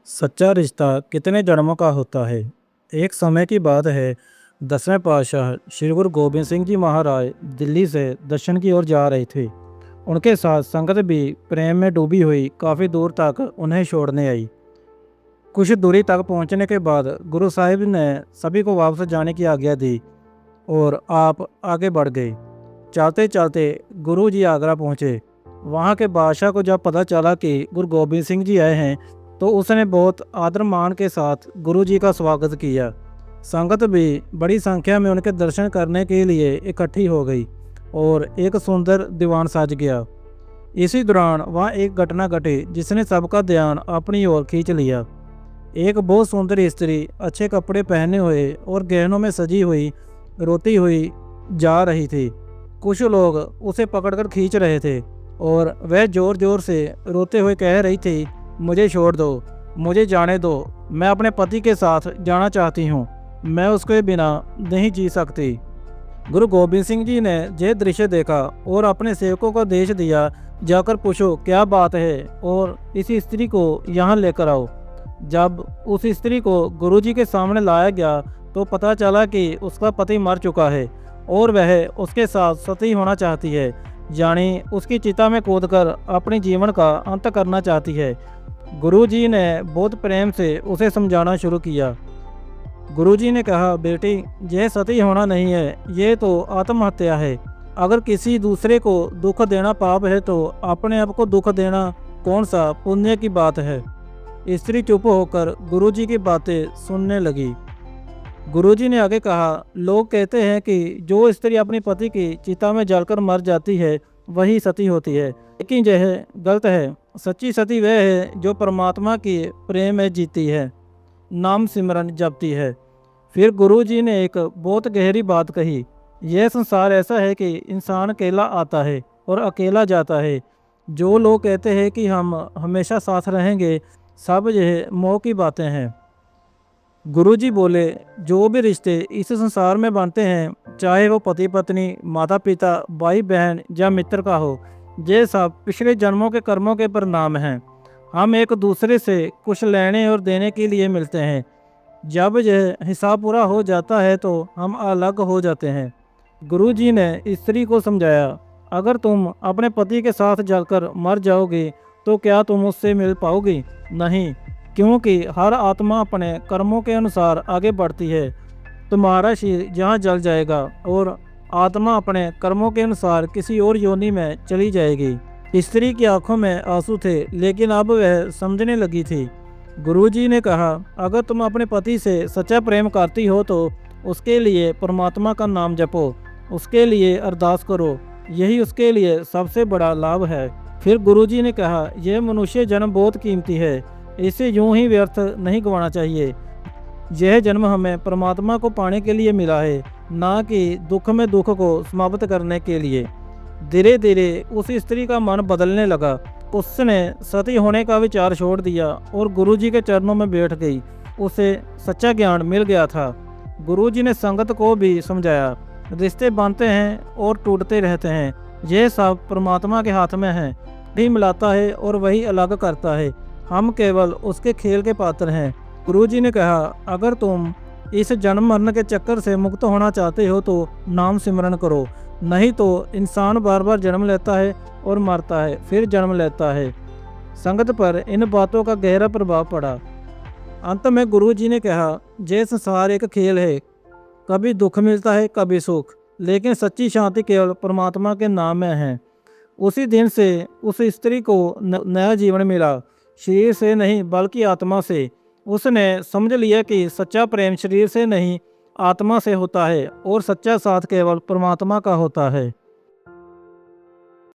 सच्चा रिश्ता कितने जन्मों का होता है। एक समय की बात है। 10वें पातशाह श्री गुरु गोबिंद सिंह जी महाराज दिल्ली से दर्शन की ओर जा रहे थे। उनके साथ संगत भी प्रेम में डूबी हुई काफ़ी दूर तक उन्हें छोड़ने आई। कुछ दूरी तक पहुंचने के बाद गुरु साहिब ने सभी को वापस जाने की आज्ञा दी और आप आगे बढ़ गए। चलते चलते गुरु जी आगरा पहुँचे। वहाँ के बादशाह को जब पता चला कि गुरु गोबिंद सिंह जी आए हैं तो उसने बहुत आदर मान के साथ गुरु जी का स्वागत किया। संगत भी बड़ी संख्या में उनके दर्शन करने के लिए इकट्ठी हो गई और एक सुंदर दीवान सज गया। इसी दौरान वहाँ एक घटना घटी जिसने सबका ध्यान अपनी ओर खींच लिया। एक बहुत सुंदर स्त्री अच्छे कपड़े पहने हुए और गहनों में सजी हुई रोती हुई जा रही थी। कुछ लोग उसे पकड़कर खींच रहे थे और वह जोर जोर से रोते हुए कह रही थी, मुझे छोड़ दो, मुझे जाने दो, मैं अपने पति के साथ जाना चाहती हूँ, मैं उसके बिना नहीं जी सकती। गुरु गोबिंद सिंह जी ने यह दृश्य देखा और अपने सेवकों को आदेश दिया, जाकर पूछो क्या बात है और इस स्त्री को यहाँ लेकर आओ। जब उस स्त्री को गुरु जी के सामने लाया गया तो पता चला कि उसका पति मर चुका है और वह उसके साथ सती होना चाहती है, यानी उसकी चिता में कूदकर अपने जीवन का अंत करना चाहती है। गुरु जी ने बहुत प्रेम से उसे समझाना शुरू किया। गुरु जी ने कहा, बेटी यह सती होना नहीं है, ये तो आत्महत्या है। अगर किसी दूसरे को दुख देना पाप है तो अपने आप को दुख देना कौन सा पुण्य की बात है। स्त्री चुप होकर गुरु जी की बातें सुनने लगी। गुरु जी ने आगे कहा, लोग कहते हैं कि जो स्त्री अपने पति की चिता में जलकर मर जाती है वही सती होती है, लेकिन यह गलत है। सच्ची सती वह है जो परमात्मा के प्रेम में जीती है, नाम सिमरन जपती है। फिर गुरु जी ने एक बहुत गहरी बात कही, यह संसार ऐसा है कि इंसान अकेला आता है और अकेला जाता है। जो लोग कहते हैं कि हम हमेशा साथ रहेंगे, सब यह मोह की बातें हैं। गुरु जी बोले, जो भी रिश्ते इस संसार में बनते हैं, चाहे वो पति पत्नी, माता पिता, भाई बहन या मित्र का हो, ये सब पिछले जन्मों के कर्मों के परिणाम हैं। हम एक दूसरे से कुछ लेने और देने के लिए मिलते हैं। जब यह हिसाब पूरा हो जाता है तो हम अलग हो जाते हैं। गुरु जी ने स्त्री को समझाया, अगर तुम अपने पति के साथ जलकर मर जाओगी तो क्या तुम उससे मिल पाओगी? नहीं, क्योंकि हर आत्मा अपने कर्मों के अनुसार आगे बढ़ती है। तुम्हारा शरीर जहाँ जल जाएगा और आत्मा अपने कर्मों के अनुसार किसी और योनि में चली जाएगी। स्त्री की आंखों में आंसू थे, लेकिन अब वह समझने लगी थी। गुरुजी ने कहा, अगर तुम अपने पति से सच्चा प्रेम करती हो तो उसके लिए परमात्मा का नाम जपो, उसके लिए अरदास करो, यही उसके लिए सबसे बड़ा लाभ है। फिर गुरुजी ने कहा, यह मनुष्य जन्म बहुत कीमती है, इसे यूं ही व्यर्थ नहीं गंवाना चाहिए। यह जन्म हमें परमात्मा को पाने के लिए मिला है, ना कि दुख में दुख को समाप्त करने के लिए। धीरे धीरे उस स्त्री का मन बदलने लगा। उसने सती होने का विचार छोड़ दिया और गुरुजी के चरणों में बैठ गई। उसे सच्चा ज्ञान मिल गया था। गुरुजी ने संगत को भी समझाया, रिश्ते बनते हैं और टूटते रहते हैं, यह सब परमात्मा के हाथ में है। वही मिलाता है और वही अलग करता है, हम केवल उसके खेल के पात्र हैं। गुरुजी ने कहा, अगर तुम इस जन्म मरण के चक्कर से मुक्त होना चाहते हो तो नाम सिमरन करो, नहीं तो इंसान बार बार जन्म लेता है और मरता है, फिर जन्म लेता है। संगत पर इन बातों का गहरा प्रभाव पड़ा। अंत में गुरुजी ने कहा, यह संसार एक खेल है, कभी दुख मिलता है कभी सुख, लेकिन सच्ची शांति केवल परमात्मा के नाम में है। उसी दिन से उस स्त्री को नया जीवन मिला, शरीर से नहीं बल्कि आत्मा से। उसने समझ लिया कि सच्चा प्रेम शरीर से नहीं आत्मा से होता है और सच्चा साथ केवल परमात्मा का होता है।